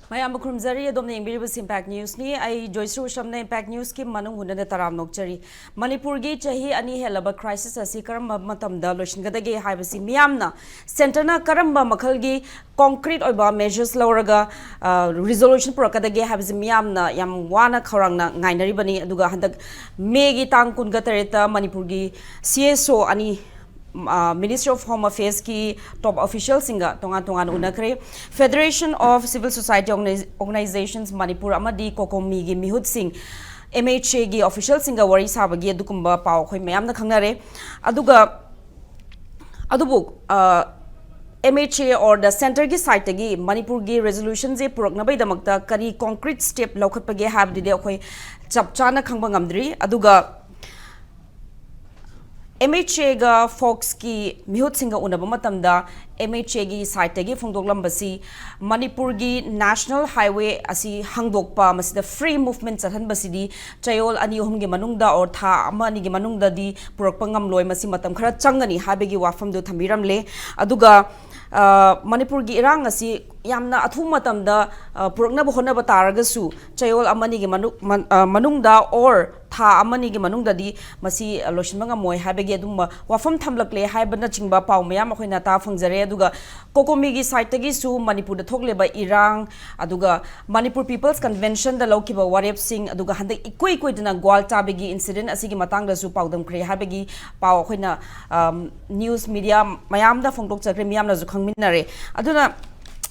Mayam Krumzari, Dominic Biribus Impact News ni, I Joyce Rushamna Impact News ki Manu Huna Taram Nokchari. Manipur gi Chahi Ani Helaba crisis as Karam Matam Dalosh Gadagi Hibasi Miamna. Centerna Karamba Makalgi concrete or measures Lauraga resolution Prokadagi Habs Miamna Yam Wana Karanga Nainaribani Aduga Handak Megi Tankun Gatareta Manipurgi CSO Ani Ministry of Home Affairs ki top official singa tongan unakre Federation of Civil Society Organizations Manipur amadi kokomi gi mihut sing MHA gi official singa wari sabagi adukumba paw khoi mayam na khangnare adubu MHA or the center gi site gi Manipur gi resolution je purokna bai damakta kari concrete step lokhat page have de khoi chapchana khangba ngamdri aduga MHA ga folks ki mihut singa unaba matamda MHA gi site gi phongdoklambasi Manipur gi national highway asi hangdokpa masida free movement chathan basidi chayol ani hum gi manungda or tha amani gi manungda di purakpa ngamloi masi matam khara changani habegi wafam do thamiramle aduga Manipur gi irang asi yamna athu matamda purakna bohona bataragasu chayol amani gi manungda or tha amani gi manungda di masi loshinma ngamoi habegi adumba wafam thamlakle haibana chingba paw mayam khoina ta phongjare aduga kokomi gi site gi su Manipur da thokleba irang aduga Manipur People's Convention da lokiba warep sing aduga handa ikoi dina gwal tabegi incident asigi matang da su pawdam kre habegi paw khoina news media mayam da phongtok chakre miyam na zu khangminare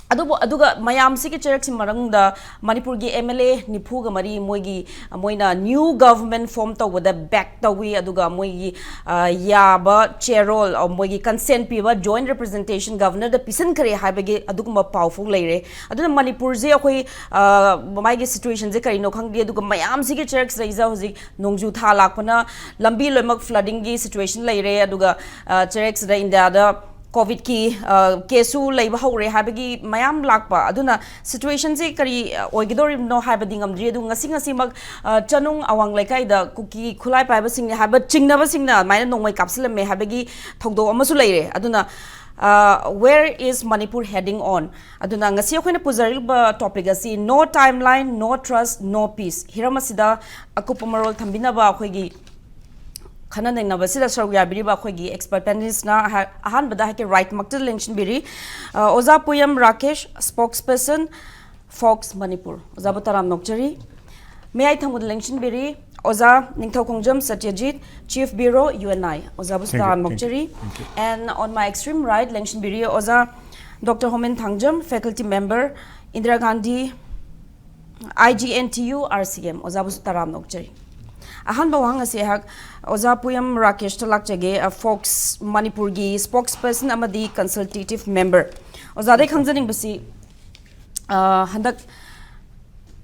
aduga mayam sigi cherak marangda Manipur gi MLA nipu ga mari moigi moina new government form to with the back to we aduga moigi yaba chairol or moigi consent piba joint representation governor the pisan kare habege aduguma powerful leire aduna Manipur je akoi maigi situation je kari no khangdi aduga mayam sigi cherak reiza hoji nongju tha lakpana lambi loimak flooding gi situation leire aduga cherak da India da COVID ki kesu leiba hore habegi mayam lakpa aduna situation je kari oigidori no habading amdri adu ngasi mak chanung awang laikai da kuki khulai paiba sing haba chingna ba singna maina nongmai kapsile me habegi thogdo amasu leire aduna where is Manipur heading on aduna ngasi khoina puzaril ba topic asi no timeline no trust no peace hiramasida akupamarol thambina ba khoigi khana nengna basida sarugya biri ba khoigi expert panelists na ahan bada ke right maktal election biri oza puyam Rakesh spokesperson Fox Manipur oza bataram nokchari may I thamud election biri oza ningthau kongjam Satyajit chief bureau UNI oza bataram nokchari and on my extreme right election biri oza Dr. Homen Thangjam faculty member Indira Gandhi IGNTU RCM oza bataram nokchari ahan bawang ase hak oza puyam Rakesh talakjage a Fox Manipur gi spokesperson amadi consultative member oza de khangjaning basi handak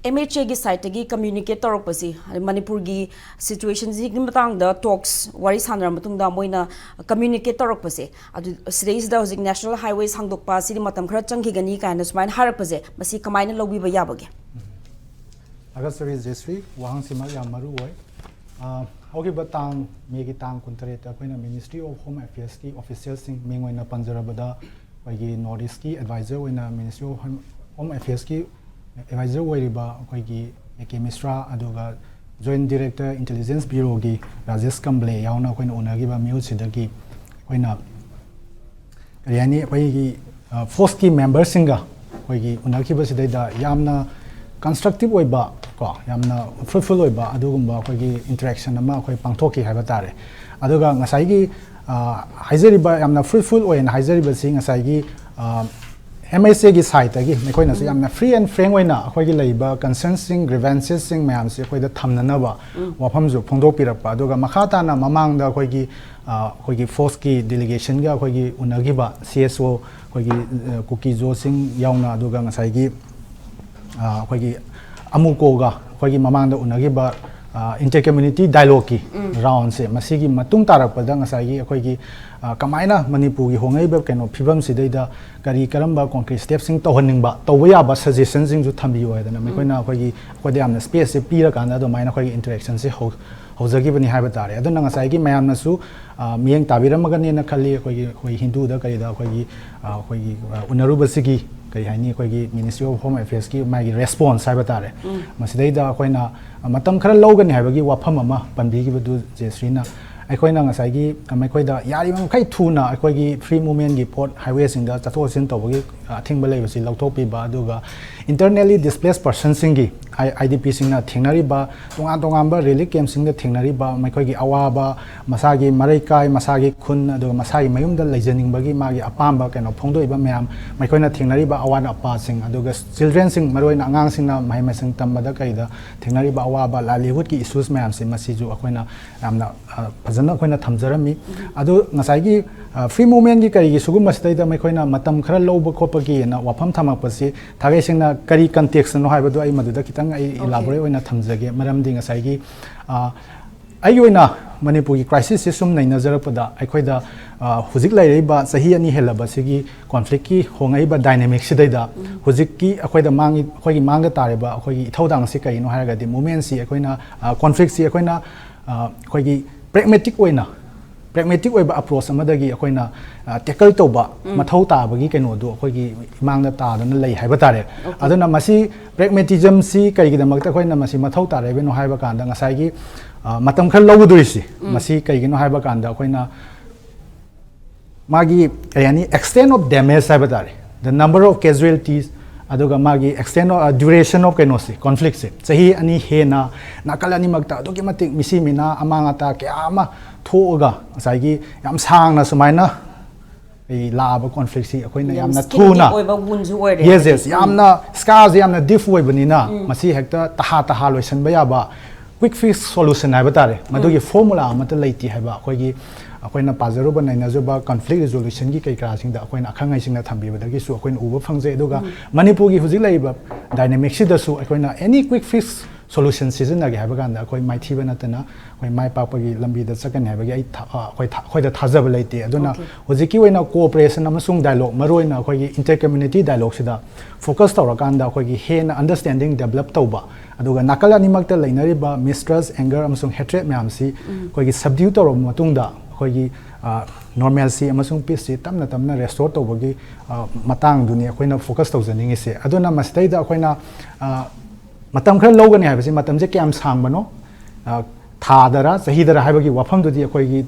MHA gi site gi communicate torok basi Manipur gi situation ji matang da talks wari sanar matung da moina communicate torok basi adu sidais da hojik national highways hangdok pa sidi matam khara changki gani kaina sumain harak base basi kamaina lobi ba yabage agasari jesri wahang sima ya maru oi okay batang megi tang kuntare ta koina Ministry of Home Affairs ki official sing mingwaina panjarabada koigi Northeast ki advisor oina Ministry of Home Affairs ki advisor oiriba koigi AK Misra aduga Joint Director Intelligence Bureau gi Rajesh Kamble yauna koina onagi ba miu sidagi koina yani koigi force ki member singa koigi onaki ba sidai da yamna constructive oiba ko yamna fruitful oiba adugumba koigi interaction ama koi pangthoki haiba tare aduga ngasai gi haizariba yamna fruitful oin haizariba sing ngasai gi MSA gi site gi mekoina se yamna free and frank oina koigi leiba concerns sing grievances sing mayam se koida thamna ba wafam ju phongdok pirapa aduga makhata na mamang da koigi force ki delegation ga koigi unagi ba CSO koigi cookie jo sing yauna aduga ngasai gi koigi amuko ga koigi mamang da unagi ba inter-community dialogue ki round se masigi matung tarak pada ngasai gi koigi kamaina Manipur gi hongai ba keno phibam sidai da kari karamba concrete steps sing tohaning ba towya ba suggestions sing ju thambi oi da na mekoina koigi kodi amna space se pira kana do maina koigi interaction se hojagi bani haiba tare aduna ngasai gi mayam na su miyeng tabiram ga ne na khali koigi hindu da kari da koigi unaru basigi kay hani akoigi Ministry of Home Affairs ki magi response hai batare masidaida akoina matam khara logani haibagi wafam ama panbi gi badu Jesri na akoina ngasai gi maikoida yari mam khai thuna akoigi free movement gi port highway sing da chatho sin tawagi thingba leibasi lautopi ba aduga internally displaced persons singi IDP singna thingnari ba tonga ba relief camp singda thingnari ba maikoigi awaba masagi maraikai masagi khun aduga masagi mayumda leijaning bagi magi apamba keno phongdoi ba myam maikoina thingnari ba awan apa sing aduga children sing maroina angang singna mahima sing tambada kaida thingnari ba awaba livelihood ki issues myam se masiju akoina amna fazana akoina thamjarami adu ngasai gi free movement gi kari gi sugum masdaida maikoina matam khara loba khopagi na wafam thamakpasi thagai singna kari context no haibadu ai maduda kitang ai elaborate oina thamjage maram ding asai gi ai oina Manipur gi crisis sum nai nazarapada aikoida hujik lai ba sahi ani helaba sigi conflict ki hongai ba dynamic sidaida hujik ki akoida mangi akoigi manga tare ba akoigi thodang si kai no haraga di moment si akoina conflict si akoina akoigi pragmatic oiba approach amadagi akoina tackle toba mathau tabagi keno do akoigi mangna tadana lei haiba tare aduna masi pragmatism si kaigidamakta akoina masi mathau tare beno haiba kanda ngasai gi matam khal lowdurisi masi kaigino haiba kanda akoina magi yani extent of damage haiba tare the number of casualties aduga magi extent of duration of kenosi conflict se sahi ani hena nakalani magta adugi matik misi mina amanga ta ke ama thoga asai yam sangna sumaina ei laba conflict si akoina yamna thuna yes yamna scars yamna diff oibanina masi hekta taha loisan ba yaba quick fix solution hai batare madugi formula amata leiti haiba akoigi akoina pajaruba nainajuba conflict resolution gi kai kra singda akoina akhangai singna thambi badagi su akoina uba phangje aduga Manipur gi hujik laiba dynamic si da su akoina any quick fix solution season agi haiba ganda akoi mai thiba natana akoi mai papagi lambi da sakan haiba gi ai akoi da thajaba leite aduna hujiki oina cooperation amasung dialogue maroina akoi gi inter community dialogue sida focus tawra kanda akoi gi hena understanding develop tawba aduga nakala nimakta lainariba mistrust anger amasung hatred myam si akoi gi subdue tawra matungda akoi gi normalcy amasung peace si tamna restore tawbagi matang duni akoina focus tawjaningi se aduna mastaida akoina matam khara logani haibasi matam je kyam sangbano thadara sahidara haibagi wafam dudi akoigi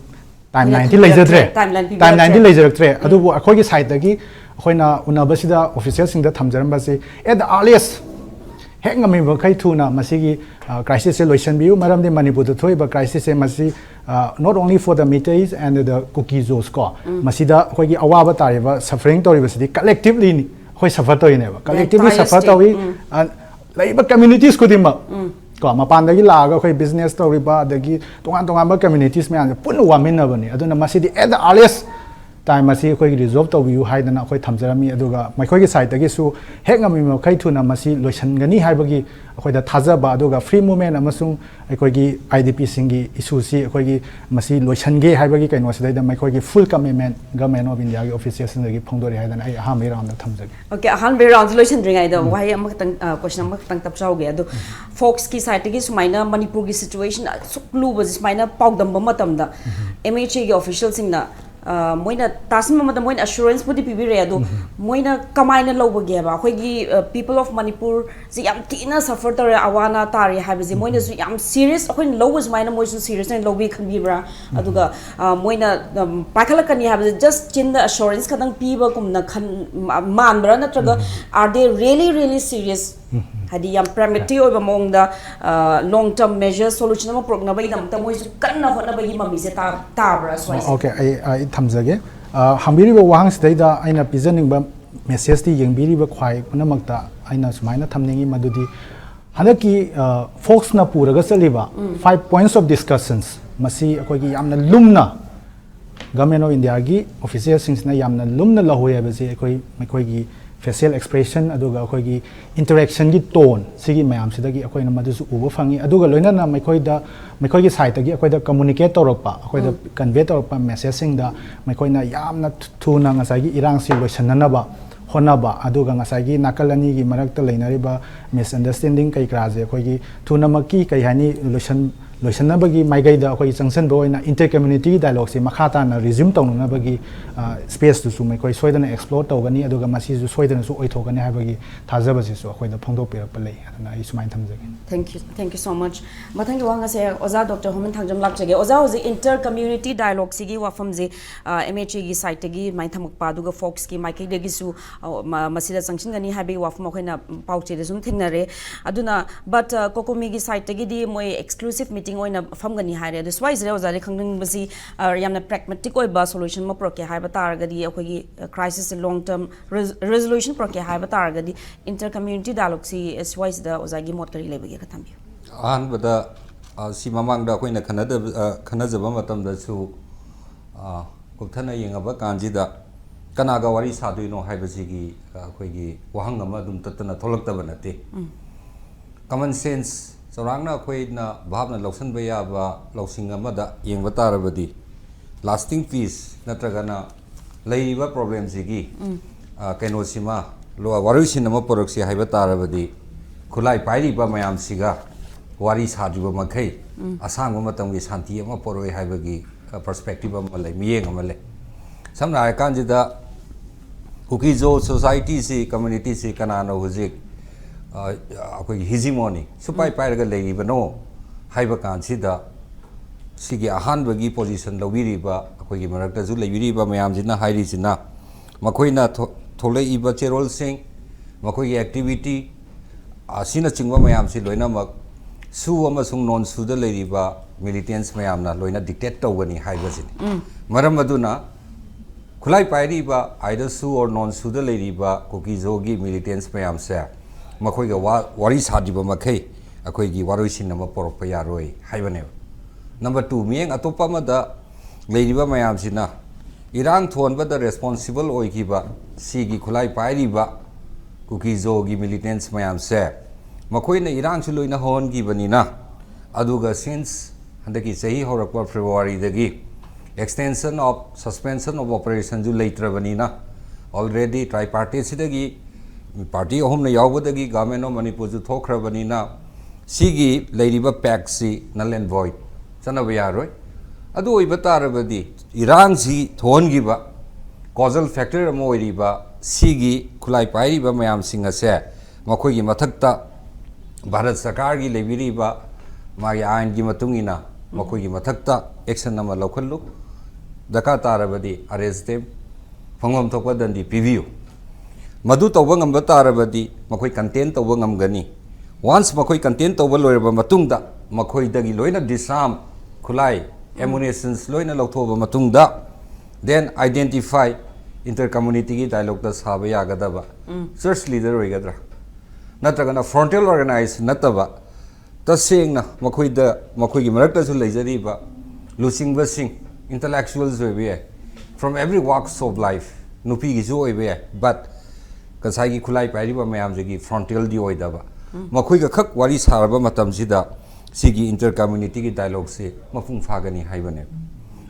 timeline ti leijadre timeline ti leijaraktre adubu akoigi side dagi akoina unabasida official singda thamjarambasi at the earliest hengami bakai thuna masigi crisis solution biu maramde Manipur to thoi ba crisis masi not only for the Meiteis and the Kukizos ko masida akoigi awaba tariba suffering toribasidi collectively ni hoi suffer toineba collectively suffer towi laiba communities kudima ko mapandagi laga khoi business toriba dagi tongan ba communities me an pun wamina bani aduna masidi at the earliest time masi khoi resolve to view haidana khoi thamjarami aduga mai khoi gi side dagi su hengami ma khai thuna masi loisan gani haibagi khoi da thajaba aduga free movement amasung khoi gi IDP singi issue si khoi gi masi loisan ge haibagi kaino sidai da mai khoi gi full commitment government of India gi officials singi phongdori haidana ai ha me round da thamjagi okay ahan be round loisan ring ai da why am tang question am tang tap chauge adu folks ki side gi sumaina Manipur gi situation suklu ba sumaina pawdam ba matam da MHA gi official singna moina tasim ma moina assurance pudi pibire adu moina kamaina lobage ba khoigi people of Manipur ji yam tina suffer tare awana tari habizi moina su yam serious khoi lowes maina moisu serious and lobi khambibra aduga moina pakhala kani habizi just chin the assurance kadang piba kumna khan manbra natraga are they really serious hadi yam pragmatic oiba mongda long term measure solution ma program bai dam ta moisu kanna hona bai mami se tabra so okay I thamjage hambiri ba wahang sidaida aina pijaning ba message ti yengbiri ba khwai punamakta aina sumaina thamningi madudi hanaki folks na puraga saliba 5 points of discussions masi akogi yamna lumna government of India gi officials singsna yamna lumna lahoya ba se akoi gi facial expression aduga akoigi interaction gi tone sigi mayam sidagi akoina madusu uba fangi aduga loina na maikoi gi side gi akoida communicate torokpa akoida convey torokpa messaging da maikoina yamna thuna ngasagi irang si loisanna ba honaba aduga ngasagi nakalani gi marakta leinariba misunderstanding kai kraje akoigi thuna maki kai hani loisanabagi maigayda akoi changsan boina inter community dialogue se makhata na resume tawnabagi space tu su mai koi soidana explore tawgani aduga masi su soidana su oithogani habagi thajaba se su akoi da phongdok pe palai na I sumai thamjage thank you so much mathang gi wanga se oza Dr. Homan thangjam lakjage oza hoji inter community dialogue sigi wafam je MHA gi site gi mai thamak pa duga folks gi mai de gi su masida changchin gani habi wafam khoina pauche de sum thingnare aduna but kokomi gi site gi di moi exclusive meeting oina famgani haire this wise re oza re khangning basi yamna pragmatic oi ba solution ma proke haiba targadi akogi crisis long term resolution proke haiba targadi inter community dialogue si is wise da oza gi mot kari lebege ka thambi an bada si mamang da koina khanajaba matam da su kupthana yengaba kanjida kanaga wari saduino haibasigi akoigi wahang ama dum tatana tholakta banate common sense Sarangna koina bhavna lausan baya ba lausing amada yengba tarabadi lasting peace natragana leiba problem sigi kenosima lo warusin ama poroksi haiba tarabadi khulai pairi ba mayam siga wari sajiba makai asang matam gi santi ama poroi haibagi perspective ama lai miyeng ama le samna kanjida kukizo society si community si kanana hujik akoi hegemony supai pairaga leibano haiba kansida sigi ahan bagi position lobiriba akoi gi marakta ju leibiriba mayam jina hairi jina makoina tholei iba cherol sing makoi gi activity asina chingwa mayam si loina mak su amasung non su da leiriba militants mayam na loina dictate tawgani haiba jini maram aduna khulai pairiba either su or non su da leiriba kukizo gi militants mayam se makoiga wari sajiba makai akoigi waroisin nama porokpa yaroi haibane number 2 mieng atopa mada leiriba mayam sina irang thonba da responsible oikiba sigi khulai pairiba kukizo gi militants mayam se makoina irang chu loina hon gi banina aduga since handaki sahi horakwa February dagi extension of suspension of operation ju later banina already tripartite sidagi party home yaubadagi government of Manipur ju thokrabanina sigi leiriba pack si null and void chanabe yaroi adu oiba tarabadi irang si thongiba causal factor amo oiriba sigi khulai pairiba mayam singa se makhoi gi mathakta Bharat Sarkar gi lebiriba magi ain gi matungina makhoi gi mathakta action nama lokhallu daka tarabadi arrest them phangom thokpa dandi pvu Madu tawba ngamba tarabadi makoi content tawba ngamgani once makoi content tawba loiraba matungda makoi dagi loina disarm khulai ammunitions loina lauthoba matungda then identify inter community gi dialogue da saba yagadaba church leader oigadra natragana frontal organize nataba tasengna makoi gi marakta su leijariba lusingba sing intellectuals oibe from every walks of life nupi gi ju oibe but kasai khulai pairiba mayam jegi frontal di oidaba makhoi ga khak wari saraba matam sida sigi inter community gi dialogue se mafung phagani haibane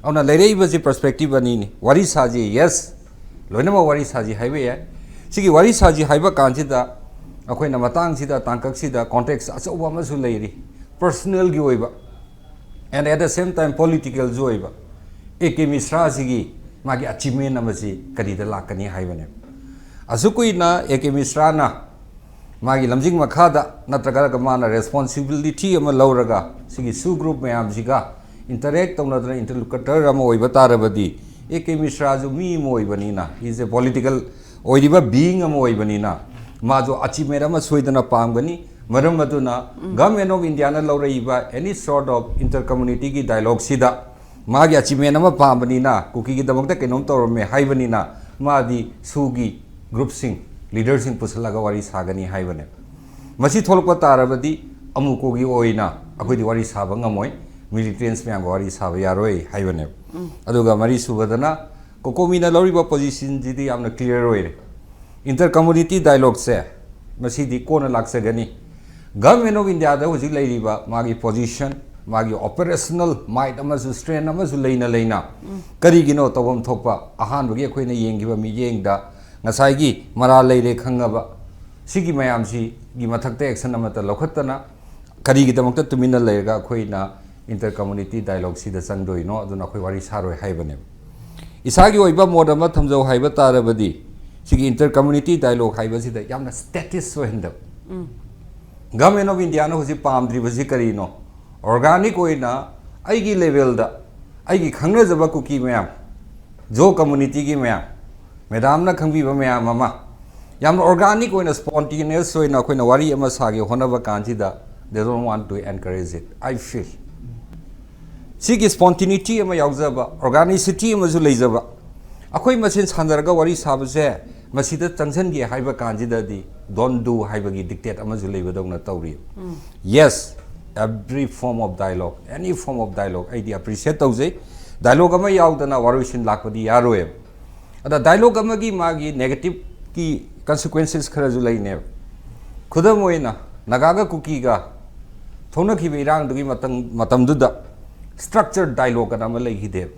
auna lereiba ji perspective ani ni wari saji yes loinama wari saji haibe ya sigi wari saji haiba kansida akoi na matang sida tangkak sida context asoba masu leiri personal gi oiba and at the same time political joiba eke misra sigi magi achievement amasi kadida lakani haibane Asukuina eke misrana magi lamjing makhada natraga mana responsibility ama lauraga sigi su group mayam siga interact tawna interlocutor ama oiba tarabadi eke misra ju mi moibanina is a political oiba being ama oibanina majo achievement ama soidana pamgani maram aduna government of India na lauraiba any sort of inter community gi dialogue sida magi achievement ama pambanina kuki gi damakta kenom tawrame haibanina madi sugi group sing leader sing pusalaga wari sagani haibane masi tholpa tarabadi amuko gi oina akoi di wari saba ngamoi militants me wari saba yaroi haibane aduga mari subadana kokomina loriba position jidi amna clear oire inter community dialogue se masi di kona laksagani government of India da hoji leiriba magi position magi operational might amasu strength amasu leina karigino tawam thokpa ahan bagi akoi na yengiba mi yengda ngasai mara leire khangaba sigi mayam si gi mathakta action amata lokhatana kari gi damakta tumina leirga khoina inter community dialogue si da changdoi no aduna khoi wari saroi haibane isagi oiba modama thamjau haiba tarabadi sigi inter community dialogue haiba si da yamna status so henda government of India no hoji pamdri basi kari no organic oina aigi level da aigi khangna jaba kuki mayam jo community gi mayam madam na khangbi ba mayam mama yamna organic oina spontaneous oina khoina wari ama sagi honaba kanji da they don't want to encourage it I feel sigi spontaneity ama yaujaba organicity ama ju leijaba akhoi masin sandarga wari sabse masida changsan gi haiba kanji da di don't do haiba gi dictate ama ju leibadong na tawri yes every form of dialogue any form of dialogue I appreciate tawje dialogue ama yaudana warusin lakpadi yaroe ada dialogue ama gi magi negative ki consequences khara ju laine khudam oina nagaga kuki ga thona ki beirang dugi matam du da structured dialogue ama lai hide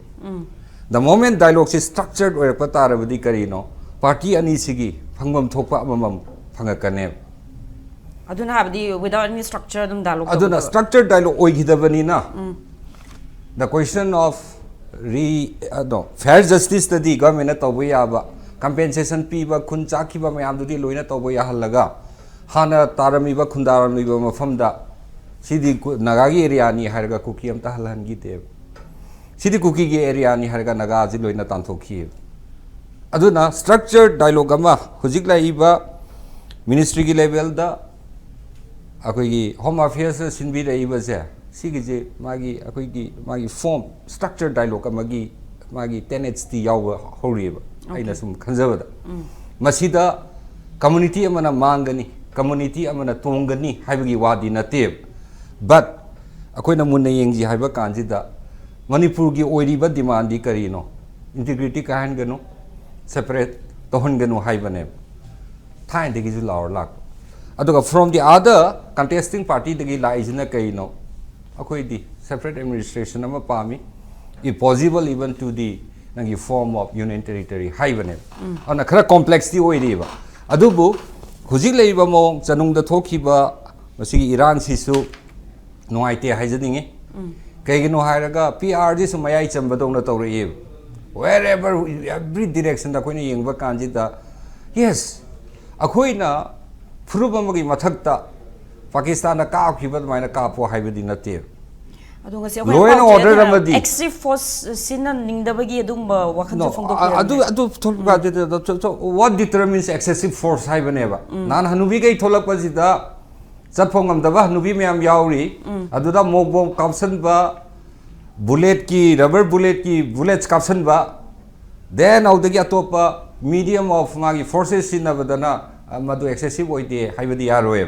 the moment dialogue is structured or patarabadi karino party ani sigi phangmam thokpa amam phangakane aduna habdi without any structure dum dialogue aduna structured dialogue oigidabani na the question of no fair justice the government na tobu yaba compensation piba khun chakiba mayam dudi loina tobu ya halaga hana tarami ba khundarami ba mafamda sidi nagagi area ni harga kuki amta halan gi te sidi kuki gi area ni harga naga ji loina tanthokhi aduna structured dialogue ama hujik lai ba ministry gi level da akoi gi home affairs sinbi rai ba se sigi je magi form structured dialogue ama gi magi tenets ti yaw hori ba aina sum khanjaba da masida community amana mangani community amana tongani haibagi wadi nate but akoina munna yengji haiba kanjida Manipur gi oiriba demand di karino integrity kahan gano separate tohon gano haibane thain de gi ju laur lak aduga from the other contesting party de gi laijina kaino akoi di separate administration ama pami if possible even to the nangi form of union territory haibane ana khara complex di oiriba adubu hujik leiba mong chanung da thokiba masigi iran sisu noaite haijaninge kaigino hairaga PR ji sumayai chambadong na tawri wherever every direction da koina yengba kanji da yes akoina furuba magi mathakta Pakistan na ka khiba maina ka po haibadi nate adunga se law and order amadi extreme force sinan ningdabagi adum wakhan no what determines excessive force haibaneba nan hanubi gai tholak pasida chatphongam daba hanubi myam yauri aduda mogbom kapsan ba bullet ki rubber bullet ki bullets kapsan ba then audagi atopa medium of magi forces sinabadana madu excessive oide haibadi yaroe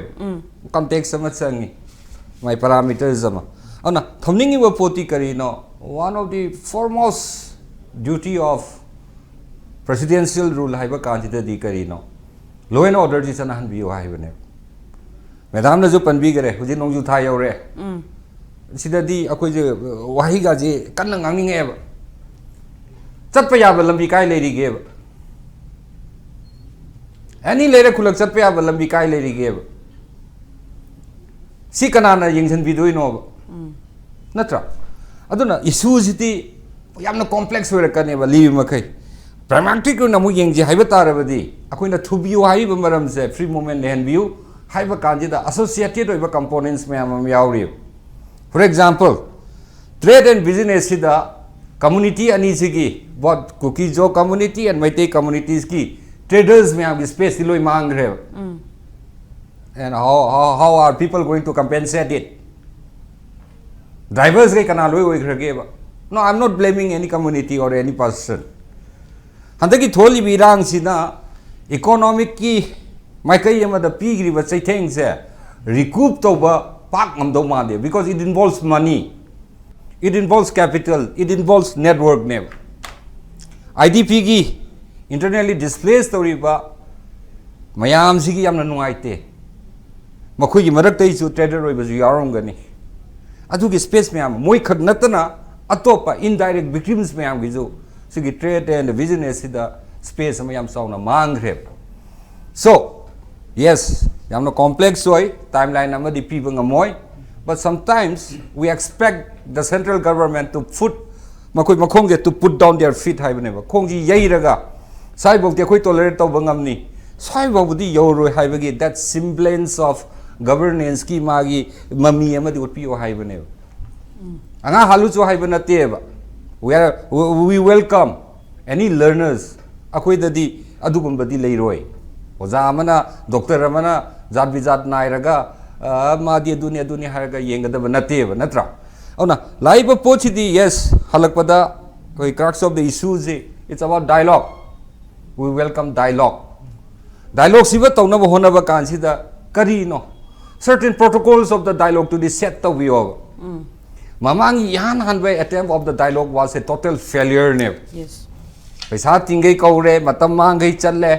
context sama changi my parameters ama ana thamningi ba poti karino one of the foremost duty of presidential rule haiba kanjida di karino law and order ji sana han biyo haibane madam na jo panbi gare huji nongju tha yore sida di akoi je wahi ga je kan ngang nge ba chatpa ya ba lambi kai leri ge ba ani lere khulak chatpa ya ba lambi kai leri ge ba si kana na yingsan bi doi no natra aduna issue jiti yamna complex wera kane ba li makai pragmatic na mu yengji haiba tarabadi akoina thubiu haiba maram se free movement len view haiba kanjida associated oiba components me am yauri for example trade and business sida community ani sigi what cookie jo community and maitei communities ki traders me am space loi mang re and how are people going to compensate it drivers gai kana loi oi grage ba no I'm not blaming any community or any person handaki tholi birang sina economic ki maikai amada pigri ba chaitheng se recoup toba pak ngamdo ma de because it involves money, it involves capital, it involves network ne IDP gi internally displaced toriba mayam sigi yamna nuaite makhui gi marak tai chu trader oi ba ju yarom gani adu gi space mayam moi khak natana atopa indirect victims mayam gi ju sigi trade and business sida space mayam sauna mangre so yes yamna complex oi timeline amadi piba ngamoy but sometimes we expect the central government to put to put down their feet haibane khongji yairaga sai bok te khoi tolerate to bangamni sai bok budi yoroi haibagi that semblance of governance ki magi mami amadi utpio haibane anga halu chu haibana teba we welcome any learners akhoi dadi adugumbadi leiroi oza amana doctor amana zat bizat nairaga madi duni haraga yengadaba nateba natra ona laiba pochidi yes halakpada koi crux of the issues it's about dialogue we welcome dialogue siba tawna hona ba kansida kari no certain protocols of the dialogue to the set to we over mamang yan hanway attempt of the dialogue was a total failure ne yes paisa tingai kaure matam mangai challe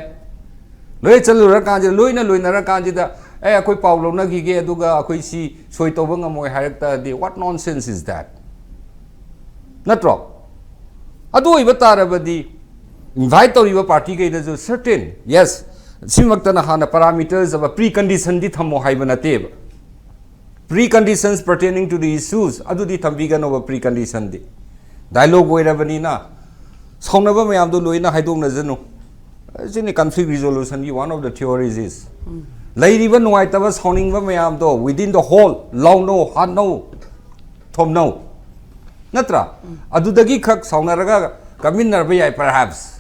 loi chalura kanji loina ra kanji da akoi paulo na gi ge aduga akoi si soi to banga moi harakta di what nonsense is that natro adu iba tarabadi invite to your party ge da certain yes simakta na hana parameters of a precondition di thamo haibana teb preconditions pertaining to the issues adu di thambiga no precondition di dialogue oirabani na saunaba mayam do loina haidong na janu jini conflict resolution one of the theories is Lady even white was honing mayam do within the whole long no hard no tom no natra adudagi khak saunaraga kaminnar bayai perhaps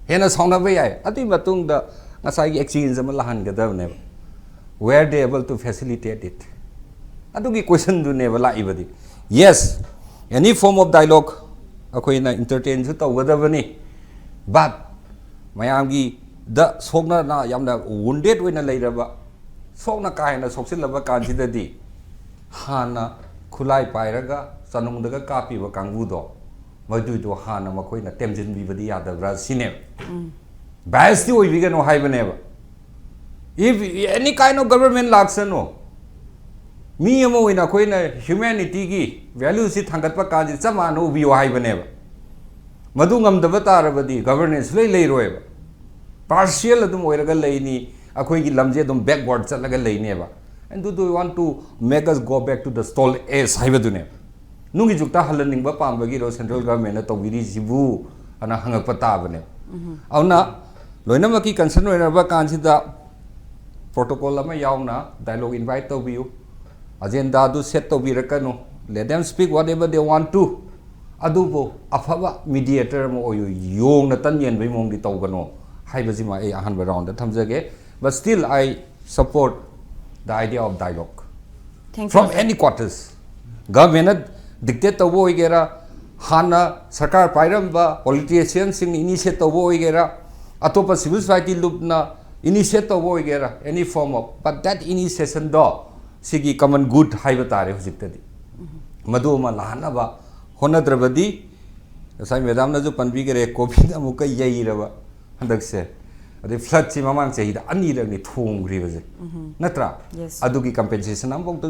hena sauna bayai ati batung da ngasai exchange ma lahan gadavne were they able to facilitate it adugi question du ne bala ibadi yes any form of dialogue akoina entertain su tawgadabani but mayamgi the sogna na yamna wounded wena leiraba sogna kaina soksilaba kanjidadi hana khulai pairaga sanungdaga kapi ba kangbudo madu do hana makoina temjin bibadi yadabra sine bias oi biga no haibane if any kind of government action no mi amo wena koina humanity gi value si thangatpa kanji chama no bi haibane madu ngamdaba tarabadi governance lei roeba partial adum oiraga leini akhoi gi lamje dum backward chalaga leineba and do you want to make us go back to the stall as haibadune nungi jukta halaning ba pambagi ro central government na tawiri jibu ana hangak pata bane auna loina maki concern oina ba kansida protocol ama yauna dialogue invite to biu agenda do set to birakano let them speak whatever they want to adubo afaba mediator mo oyo yong na tanyen bai mong di tawgano haibajima a ahan round thamjage but still I support the idea of dialogue from any quarters government dictate to boy gera hana sarkar pairamba politicians sing initiate to boy gera atopa civil society lupna initiate to boy gera any form of but that initiation do sigi common good haibatare hujitadi madu ma lahana ba honadrabadi sai madam na jo panbi gere covid amuka yairaba handakse ade flood chi mamang chehida ani rangni thongri baje natra adugi compensation am bok to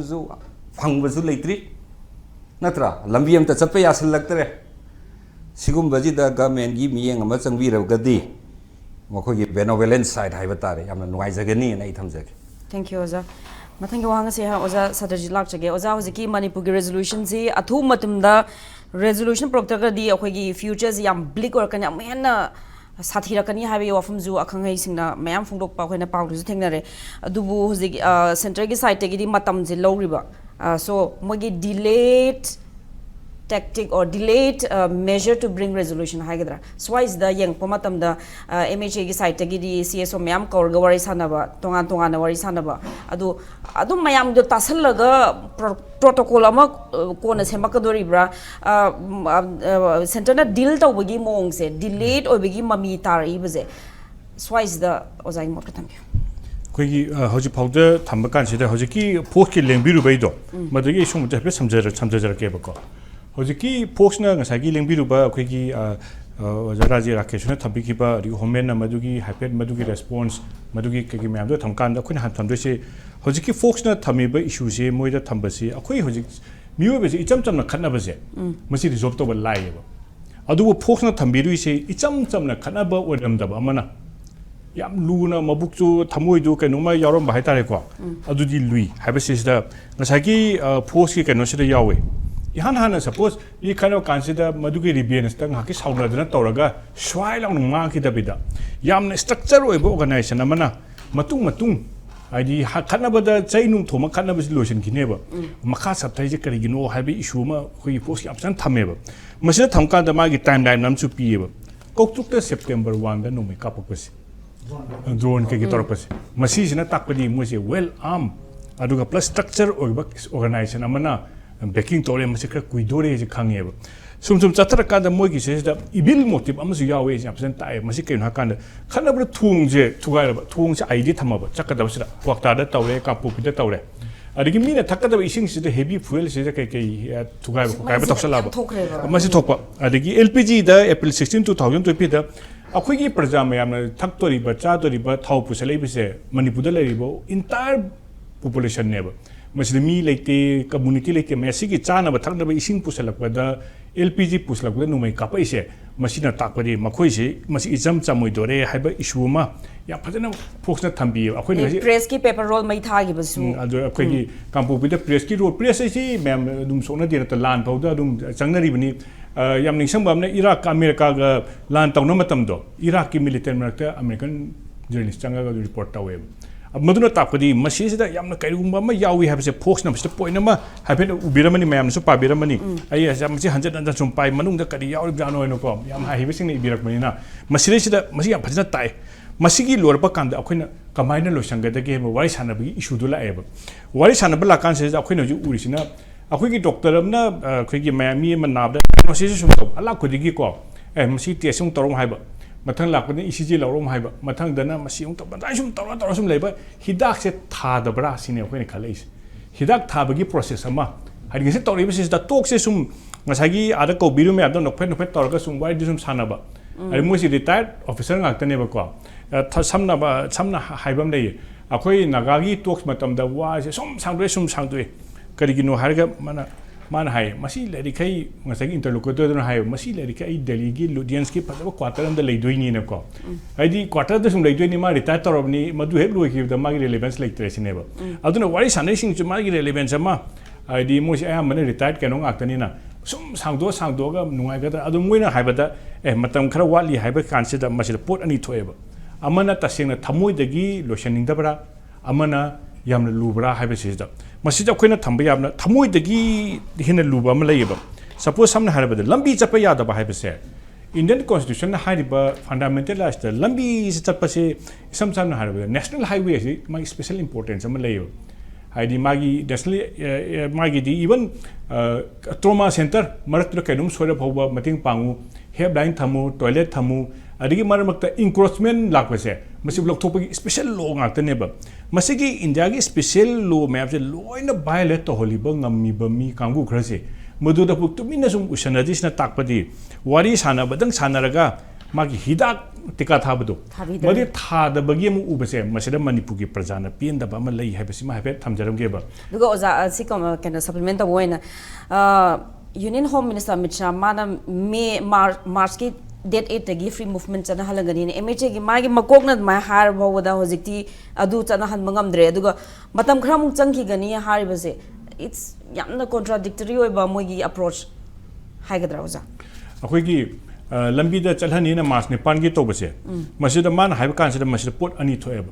phangbasu leitri natra lambi am ta chape yasil lagtare sigum baji da government gi miyeng ama changbi rabgadi mokho gi benevolent side haibatare yamna nuai jagani na ithamjage thank you oza mathang gi wanga se ha oza sadarji lak chage oza hojiki manipur gi resolution ji athu matumda resolution proctor di akhoi gi futures yam bleak or kan yam hena sathirakan habi wafum ju akhangai singna mayam phungdok pa khoina pawdu thengnare adubu hojik center gi site gi di matam ji lowriba so mogi delayed tactic or delayed measure to bring resolution hagadra so why is the young pomatam the MHA gi site gi di CSO mayam kaur ga wari sanaba tonga na wari sanaba adu mayam do tasallaga protocol ama kona semakadoribra center na deal tawbagi mong se delayed obagi mami tari baze so why is the ozai mokatam kogi hoji powder thamba kan sida hoji ki post ki lengbiru baido madagi sum te pe samjara ke bako hoji ki post na ngasagi lengbiru ba kogi Raji Rakesh na thambi ki ba ri homen na madugi hyper madugi response madugi ke me amdo thamkan da khun han thamde se hoji ki fox na thami ba issue se moida thamba se akhoi hoji miyo be se icham cham na khanna ba se masi resolve to ba lai ba adu fox na thambi ru se icham cham na khanna ba odam da ba amana yam luna mabuk chu thamoi du kaino ma yarom ba haitare ko adu di lui haba sida ngasai ki post ki kaino sida yawe ihan hana suppose I kaino consider madu ki rebellion stang ha ki sauna dana toraga swai lang ma ki da bida yam structure oi bo organization amana matung adi khana bada chainung thoma khana bas lotion ki neba makha sapthai je kari gino habi issue ma khoi post ki option thameba masida thamka da ma gi timeline nam chu pieba koktuk ta September 1 da no me kapakasi drone ke gi torpasi masi sina takpadi mo se well armed aduga plus structure organization amana backing tore masi kra kuidore je khangeba sum chatra ka da moi gi se da ibil motive amasu yawe je absent tai masi ke na kan khana bra thung je thugai ba thung se id thamaba chakada basira wakta da tawre ka pu pi da tawre adigi mina thakada ising se heavy fuel se kai thugai ba kai ba toksala ba masi thokpa adigi lpg da april 16 2020 da akhoi gi prajam yamna thaktori ba chatori ba thau pu se lei bi se manipur da lei bo entire population ne ba masih mi leite community leite masih ki cana ba thakna ba ising pusalak ba da LPG pusalak ba numai kapai se masih na takpadi makhoi se masih exam chamoi dore haiba issue ma ya phajana fox na thambi akhoi ne press ki paper roll mai thagi basu adu akhoi ki kampu bi da press ki roll press si mem dum sona dira ta lan phau da dum changnari bani yam ning sang bam na Iraq America ga lan tawna matam do Iraq ki military markta American journalist changa ga report tawe maduna tapadi masisida yamna kairugumba ma yawi habse fox na mr point ma haben ubiramani mayam so pabiramani ai asam si 100 sum pai manung da kadi yawi brano no ko yam ha hibising ibirak manina masisida masi yam phajna tai masigi lorpa kanda akoina kamaina lo sanga da ge wari sanabi issue dula eba wari sanaba la kan se akoina ju urisina akoi gi doctor amna akoi gi mayami manabda masisi sum ala kodigi ko masi tesung torong haiba mathang lakpani ECG laurom haiba mathang dana masiung to bandai sum tora sum leiba hidak se tha da bra sine khoi ni khalais hidak tha bagi process ama hari se tori se da tok se sum ngasagi ada ko biru me adon nokpet tor ga sum wai di sum sana ba ai mo si retired officer ngak tane ba ko samna haibam dei akoi nagagi tok matam da wa se sum sangdoi kari gi no harga mana hai masi leri kai ngasagi interlocutor don hai masi leri kai delhi gi audience ki phadaba quarter and leidoi ni na ko ai di quarter da sum leidoi ni ma retire torob ni madu heb loi ki da ma gi relevance like tres ne ba aduna wari sanai sing chu ma gi relevance ma ai di mo si ai man retired kanong aktani na sum sangdo ga nungai ga da adu moina hai ba da matam khara wali hai ba kan se da masi pot ani thoe ba amana taseng na thamoi da gi lotioning da bra amana yamna lubra hai ba se da masida khoina thamba yamna thamoi dagi hina luba ma leiba suppose samna harabada lambi chapa yada ba haiba se Indian constitution na hariba fundamentalist lambi chapa se samna harabada national highway se ma special importance ma leiba haidi magi national magi di even trauma center maratro kanum sora bhawba mating pangu helpline thamu toilet thamu adigi maramakta encroachment lakpase masi blok thopagi special law ngakta neba masigi India gi special law map se loina violate to holiba ngammi bami kangu khrase maduda puk tumina sum usanadi sna takpadi wari sana badang sanaraga magi hidak tika thabado madi thada bagi mu ubase masida Manipur gi prajana pinda ba ma lei habasi ma habe thamjaram ge ba dugo oza sikom kana supplement boina Union Home Minister Amit Shah mana March ki date 8 tagi free movement chana halangani ne MHA gi magi makokna ma har bawda hojikti adu chana han mangamdre aduga matam khra mung changki gani har base it's yamna contradictory oiba moigi approach haigadra oza akoi gi lambi da chalhani na March ne pan gi to base masida man haiba kan sida masida pot ani thoeba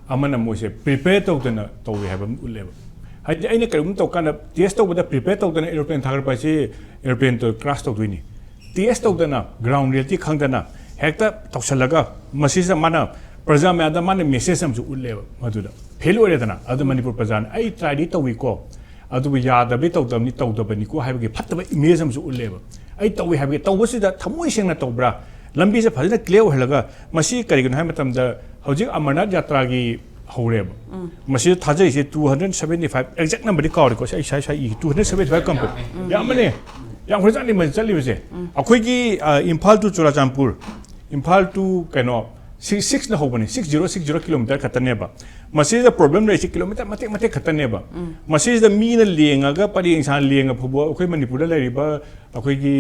amana moise prepare to dana to we have uleba haidi aina karum to kana test to bada prepare to dana aeroplane thagar pa se aeroplane to crash to duini test to dana ground reality khangdana hekta toksalaga masisa mana prajam ya da mana message am ju uleba maduda fail ore dana adu Manipur prajan ai try di to wi ko adu ya da be to damni to da bani ko haiba ge phatta ba image am ju uleba ai to wi haiba ge to wasida thamoi sengna to bra lambi se phajna clear helaga masi karigin hai matam da hojik Amarnath yatra gi haureba masi thajai se 275 exact number di kaw ko sai 275 kampu yamane yang khojani man chali bese akhoi gi Imphal to Churachandpur Imphal to kaino 6 na hobani 6060 km khatane ba masi the problem rate kilometer mate khatane ba masi the mean lenga ga pari insan lenga phubo akhoi Manipur la riba akhoi gi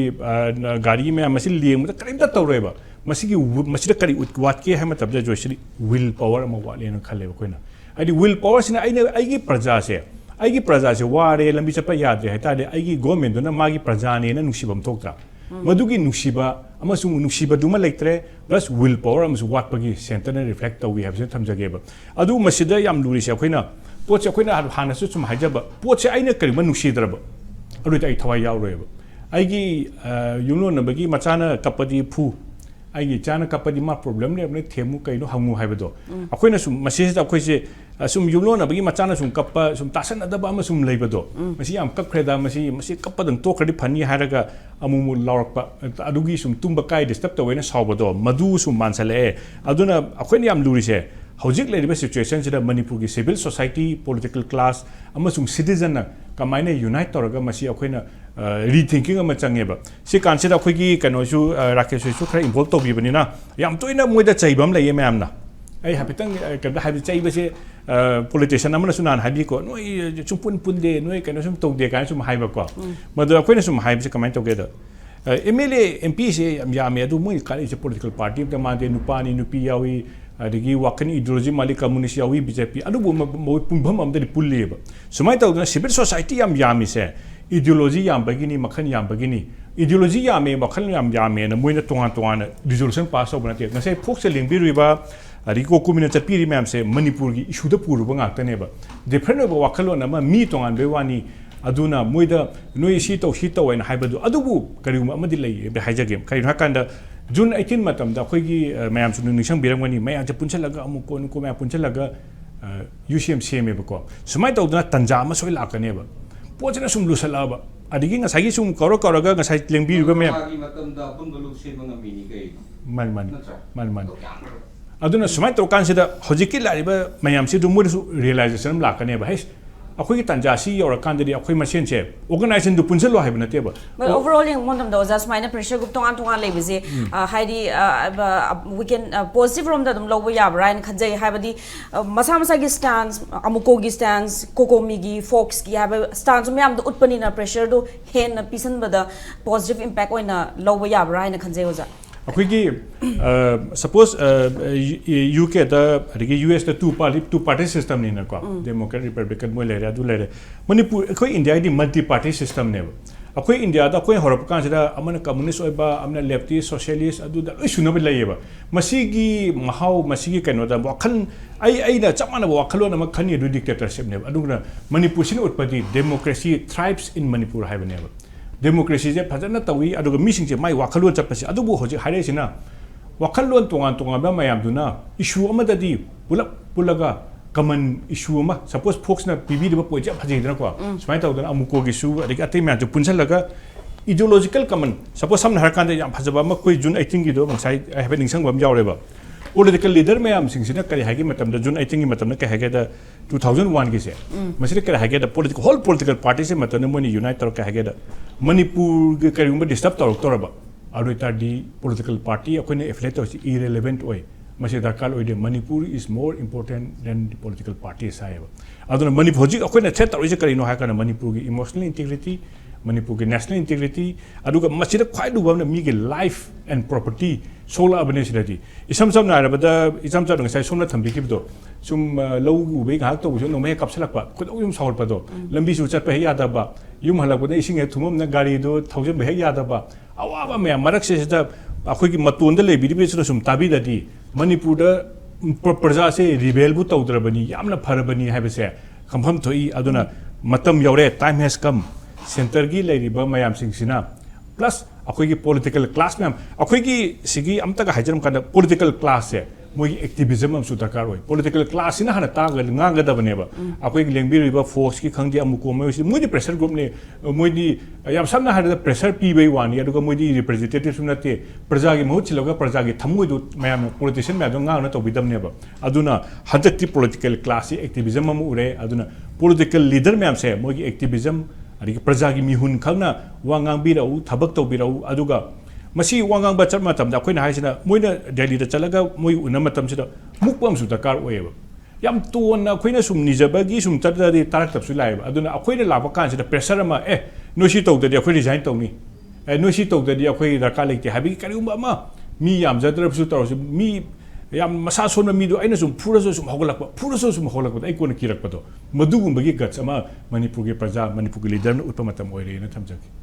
gari me masi lenga karim ta tawre ba masigi masida kari wat ke hai matab jo shri will power ma wa le na khale ko na ai will power sina ai gi praja se ware lambi chapa yadre hai ta de ai gi government do na magi praja ne na nusibam tokta madugi nusiba amasung nusiba duma lektre plus will power amasung wat pagi center na reflect to we have sem thamjage ba adu masida yam luri se khoina pot se khoina hana su chum haijaba pot se aina kari ma nusidraba adu tai thawai yaw roeba ai gi yungno na bagi machana kapadi phu ai gi chana kapadi ma problem ne ne themu kai no hangu haibado akoina sum message akhoi se sum yunglo na bagi machana sum kappa sum tasan adaba ama sum leibado masi am kap khreda masi kappa dang to khadi phani haraga amumu lawrakpa adugi sum tumba kai disturb to wena sawbado madu sum mansale aduna akoina yam luri se hojik le situation sida Manipur gi civil society political class amasung citizen na kamaina unite toraga masi akoina rethinking ama changeba si kansida akhoi gi kano su rakesh su khara involve to bibani na yam toina moida chaibam le yem amna ai hapitang kada habi chaiba se politician amana sunan habi ko noi chumpun punde noi kano sum to de kan sum haiba ko madu akoina sum haib se kamain to geda MLA MP se yam adu moi kali se political party da ma de nupani nupi yawi adigi wakan ideology mali communist yawi BJP adu mo pumbam am de pulleba sumai ta civil society yam se ideology yam bagini makhan yam bagini ideology yam makhan yam na moina tonga resolution pass over na te ngasai phok se lingbi riba adiko kumina chapiri ma'am se Manipur gi issue da puru banga ta ne ba different ba wakhalo na ma mi tonga be wani aduna moida noi si to en haibadu adubu kariuma amadi lei be haijage kai hakanda June 18 matam da khoi gi mayam sunu nisang birangwani mayam ja punchalaga amuko nuko mayam punchalaga UCM CM be ko sumai to duna tanja ma soi lakane ba pochna sum lusala ba adigi nga sagi sum koro ga nga sai lengbi ru me matam da pun bulu se banga mini kai man aduna sumai to kan sida hojiki lariba mayam si du mu realization lakane ba heis akhoi tanja si yora kan de akhoi machine che organization du punchalo hai bana te ba but overall in one of those as minor pressure group tongan le bize haidi we can positive from the low ya brian khajai habadi masa gi stands amuko gi stands kokomi gi fox gi have stands me am the utpani na pressure do hen pisan bada positive impact oina low ya brian khajai oza akhoi suppose UK the US the two party system ni na ko democratic republican mo le adu le Manipur akhoi India di multi party system ne akhoi India da akhoi horop kan sida amana communist oiba amna leftist socialist adu da issue na laiba masigi mahau masigi kaino da wakhal ai da chamana wakhalo na makhani du dictatorship ne adu na Manipur sin utpati democracy thrives in Manipur hai ne democracy je phajana tawi aduga mising je mai wakhalon chapasi adubu hoji hare sina wakhalon tongan ba mayam duna issue amada di pulaga common issue ma suppose folks na pb de poje phaji dana ko smai taw dana amuko gi su adik ate ma ju punchal laga ideological common suppose samna har kan de yam phajaba ma koi jun 18 gi do mangsai have ning sang bam jawre ba political leader mayam sing sina kari hagi matam da jun 18 gi matam na ka hage da 2001 gi se masire kari hage da whole political party se matam ne moni unite tor ka hage da Manipur ge kari umba disturb tor ba adu ta di political party akoine affiliate is irrelevant oi masi darkar oi de Manipur is more important than the political party sai ba aduna Manipur hoji akoine chet tor je kari no ha kana Manipur gi emotional integrity Manipur gi national integrity aduga masida khwai du ba na mi ge life and property solar abane sidati isam na rabada isam ngai somna thambi ki do sum low ube ga to bu no me kapsalak ba khud yum sawal pa do lambi su chat pa ya da ba yum halak ba ising e thumom na gari do thousand be ya da ba awa ba me marak se da akhoi ki matun da le bi bi su sum tabi da di Manipur da praja se rebel bu tawdra bani yamna pharabani ha be se khampham thoi aduna matam yaure time has come center gi le ba mayam sing sina plus akhoi ki political class ma'am akhoi ki sigi amta ga hajaram kana political class se moi activism am su dakar oi political class ina hana ta ga nga da bane ba akhoi ki lengbi riba force ki khangdi amuko moi moi di pressure group ne moi di yam samna hada pressure pi bai wani aduga moi di representative sumna te praja gi mo chiloga praja gi thamoi du mayam politician ma do nga na to bidam ne ba aduna hadakti political class activism am ure aduna political leader ma'am se moi gi activism adiki praja gi mihun khangna wangang birau thabak to birau aduga masi wangang bachar matam da khoina haisina moina Delhi da chalaga moi una matam sida mukpam su dakar oeba yam ton na khoina sum nijaba gi sum chadda di tarak tap su laiba aduna khoina laba kan sida pressure ma no shi to da khoi resign to ni no shi to da khoi dakar lekte habi kari umba ma mi yamjadrabsu tawsu mi yam masa sona mi do aina sum phuraso sum hogolakpa ai kona kirakpa do madugum bagi guts ama manipur ge praja manipur ge leader na utpamatam oire na thamjaki